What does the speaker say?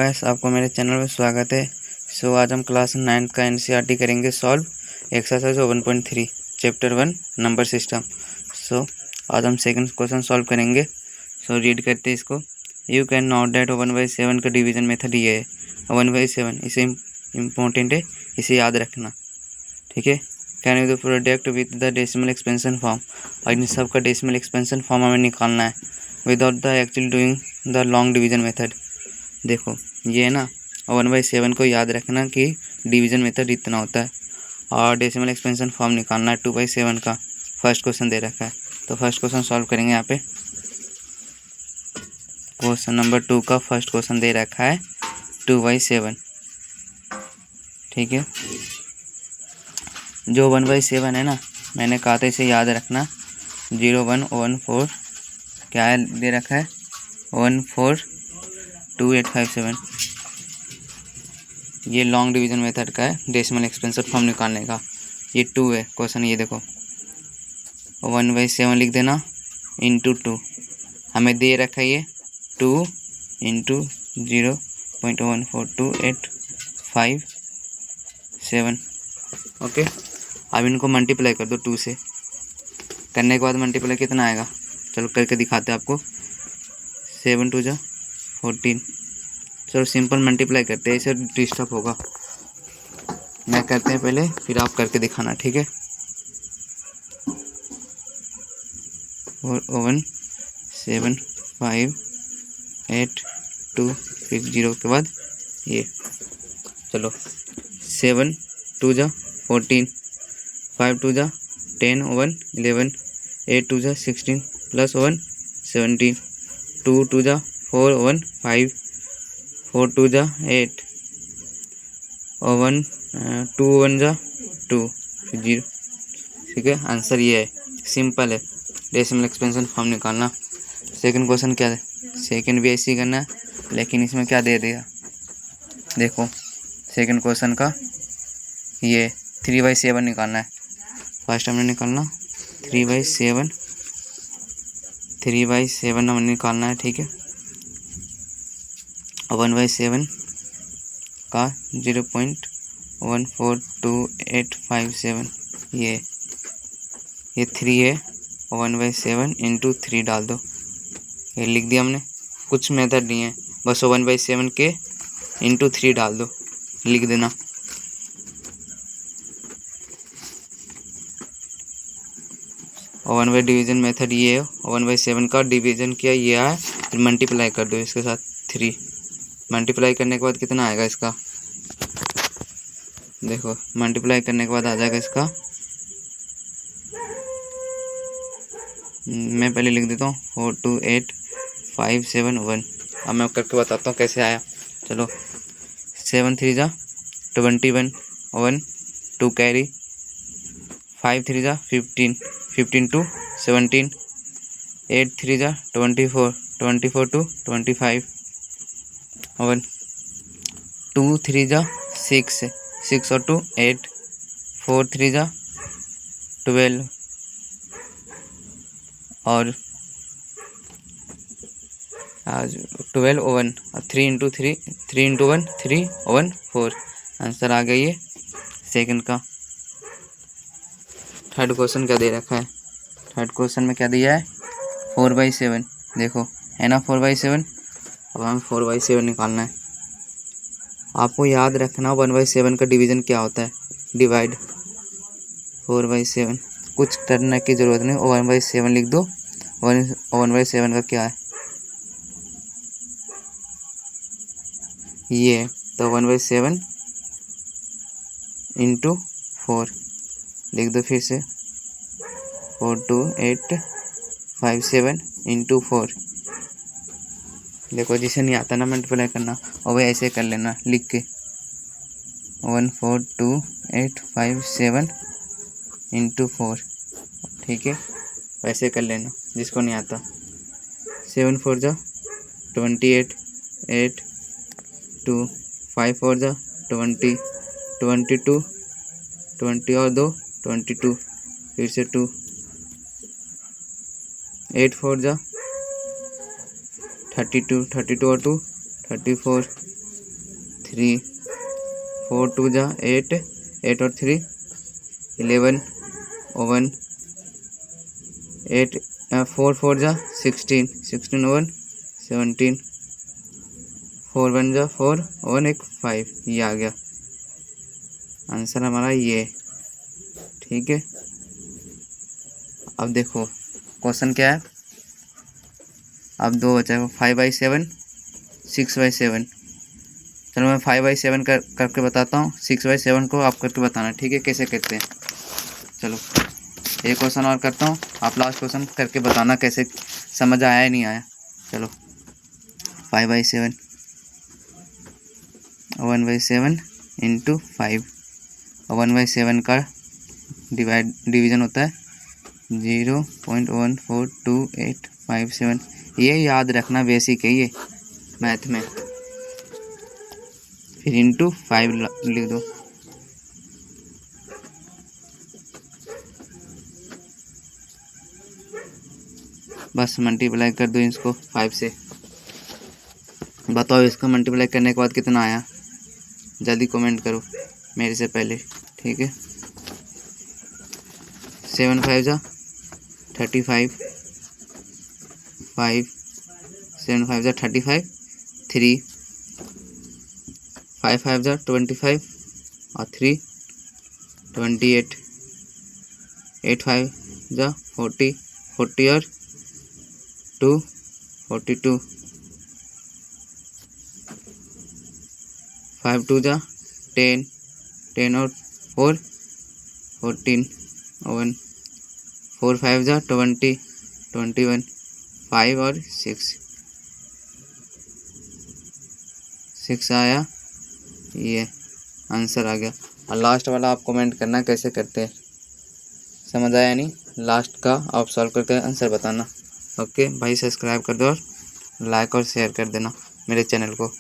Guys, आपको मेरे channel में स्वागत है। आज हम क्लास 9 का एनसीईआरटी करेंगे solve exercise 1.3 chapter 1 number system. आज हम सेकंड क्वेश्चन सॉल्व करेंगे। रीड करते हैं इसको। यू कैन नोट दैट 1/7 का डिवीजन मेथड ये है। 1/7 इसे इम्पोर्टेंट है, इसे याद रखना, ठीक है। Can you the product with the decimal expansion form, और इन सब का डेसिमल एक्सपेंशन फॉर्म हमें निकालना है without the actually doing the long division method. देखो ये है ना, 1/7 को याद रखना कि डिवीजन मेथड इतना होता है, और डेसिमल एक्सपेंशन फॉर्म निकालना है 2/7 का। फर्स्ट क्वेश्चन दे रखा है, तो फर्स्ट क्वेश्चन सॉल्व करेंगे। यहाँ पे क्वेश्चन नंबर 2 का फर्स्ट क्वेश्चन दे रखा है 2/7, ठीक है। जो 1/7 है ना, मैंने कहा था इसे याद रखना। 0.114 क्या है दे रखा है, 142857। ये लॉन्ग डिवीजन मेथड का है, डेसिमल एक्सपेंशन फॉर्म निकालने का। ये 2 है क्वेश्चन, ये देखो 1/7 लिख देना इंटू 2। हमें दे रखा है ये 2 इंटू 0.14285 ओके। अब इनको मल्टीप्लाई कर दो 2 से। करने के बाद मल्टीप्लाई कितना आएगा, चलो करके दिखाते हैं आपको। 7 2 14। चलो सिंपल मल्टीप्लाई करते हैं, इसे डिस्टर्ब होगा। मैं करते हैं पहले, फिर आप करके दिखाना, ठीक है। 41758 2 फिर 0 के बाद ये। चलो 7 2 14, 5 2 10 1 11, 8 2 16 प्लस 1 17, 2 2 4 1 5, 4 2 8 और 1 2 1 2 फिर 0, ठीक है। आंसर ये है, सिंपल है। डेसिमल एक्सपेंशन फॉर्म निकालना। सेकंड क्वेश्चन क्या है, सेकंड भी ऐसे ही करना है, लेकिन इसमें क्या दे दिया देखो। सेकंड क्वेश्चन का ये 3/7 निकालना है। फर्स्ट हमने निकालना 3/7 हमें निकालना है, ठीक है। 1/7 का 0.14285 ये 3 है। 1/7 इंटू 3 डाल दो, ये लिख दिया हमने। कुछ मेथड नहीं है, बस 1/7 के इंटू 3 डाल दो, लिख देना। और 1 डिवीजन मेथड ये है। 1/7 का डिवीजन किया ये है, फिर मल्टीप्लाई कर दो इसके साथ 3। मल्टीप्लाई करने के बाद कितना आएगा इसका, देखो मल्टीप्लाई करने के बाद आ जाएगा इसका, मैं पहले लिख देता हूँ 428571। अब मैं करके बताता हूँ कैसे आया। चलो 7 3 21 1 2 कैरी, 5 3 15 15 2 17, 8 3 24 24 2 25 1 2 3 6 6 और 2 8, 4 3 12 और आज 12 और 1 और 3 इंटू 3 3 इंटू 1 3 और 1 4। आंसर आ गई है सेकंड का। थर्ड क्वेश्चन क्या दे रखा है, थर्ड क्वेश्चन में क्या दिया है 4/7, देखो है ना 4/7। अब हमें 4/7 निकालना है। आपको याद रखना 1/7 का डिवीजन क्या होता है, डिवाइड। 4/7 कुछ करने की ज़रूरत नहीं, 1/7 लिख दो। 1/7 का क्या है ये, तो 1/7 इंटू 4 लिख दो फिर से। 42857 इंटू 4। देखो जिसे नहीं आता ना मल्टीप्लाई करना, और वह ऐसे कर लेना लिख के 14285 इंटू 4, ठीक है। वैसे कर लेना जिसको नहीं आता। 7 4 28 8 2 5 4 20 22 20 और 2 22 फिर से 2 8 4 32 32 और 2 34 3, 4 2 जा 8, 8 और 3 11, 1 8 4 4 जा 16, 16 1 17, 4 1 जा 4 1 1 5। ये आ गया आंसर हमारा ये। ठीक है, अब देखो क्वेश्चन क्या है। अब 2 बचा है 5/7, 6/7। चलो मैं 5/7 करके बताता हूँ, 6/7 को आप करके बताना। ठीक है, कैसे करते हैं। चलो एक क्वेश्चन और करता हूँ, आप लास्ट क्वेश्चन करके बताना कैसे समझ आया या नहीं आया। चलो 5/7, 1/7 इंटू 5। 1/7 का डिवीज़न होता है 0.14285 ये याद रखना, बेसिक है ये मैथ में। फिर इंटू 5 लिख दो। बस मल्टीप्लाई कर दो इसको 5 से। बताओ इसका मल्टीप्लाई करने के बाद कितना आया, जल्दी कमेंट करो मेरे से पहले। ठीक है, 7 5 जा 35, 5 7 5 जा 35, 3 5 5 जा 25 और 3 28, 8 5 जा 40 40 और 2 42, 5 2 जा 10 10 और 4 14 1 4 5 जा 20 21 5 और 6 आया। ये आंसर आ गया। और लास्ट वाला आप कमेंट करना कैसे करते हैं, समझ आया नहीं। लास्ट का आप सॉल्व करके आंसर बताना। ओके भाई, सब्सक्राइब कर दो और लाइक और शेयर कर देना मेरे चैनल को।